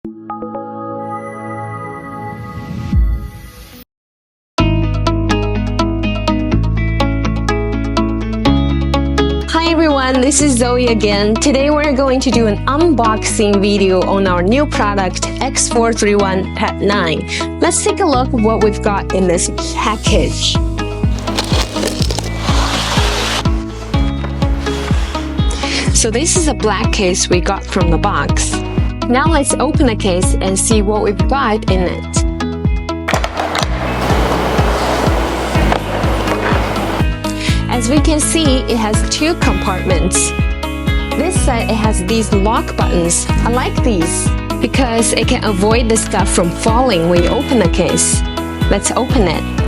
Hi everyone, this is Zoe again. Today we're going to do an unboxing video on our new product X-431 PAD9. Let's take a look at what we've got in this package. So this is a black case we got from the box. Now let's open the case and see what we've got in it. As we can see, it has two compartments. This side, it has these lock buttons. I like these because it can avoid the stuff from falling when you open the case. Let's open it.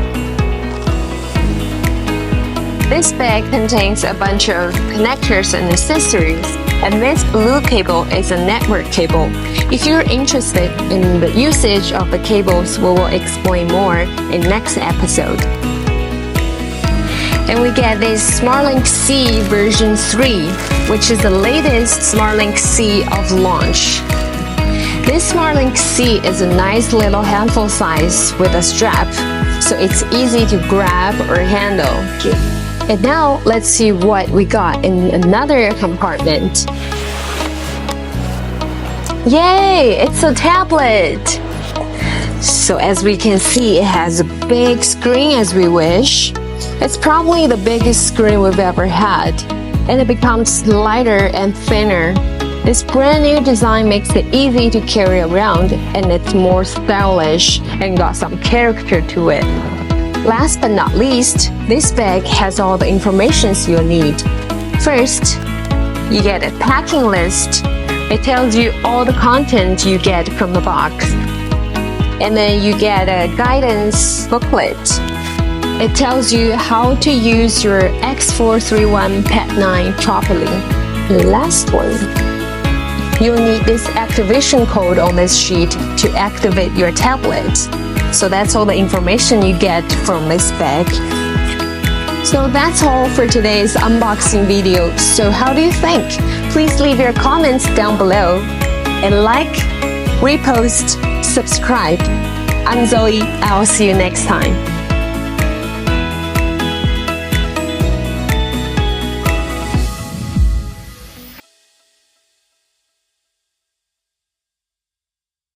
This bag contains a bunch of connectors and accessories, and this blue cable is a network cable. If you're interested in the usage of the cables, we will explain more in next episode. And we get this SmartLink C version 3, which is the latest SmartLink C of launch. This SmartLink C is a nice little handful size with a strap, so it's easy to grab or handle. And now let's see what we got in another compartment. Yay! It's a tablet! So as we can see, it has a big screen as we wish. It's probably the biggest screen we've ever had, and it becomes lighter and thinner. This brand new design makes it easy to carry around, and it's more stylish and got some character to it. Last but not least, this bag has all the information you'll need. First, you get a packing list. It tells you all the content you get from the box. And then you get a guidance booklet. It tells you how to use your X-431 PAD9 properly. The last one, you'll need this activation code on this sheet to activate your tablet. So that's all the information you get from this bag. So that's all for today's unboxing video. So how do you think? Please leave your comments down below and like, repost, subscribe. I'm Zoe. I'll see you next time.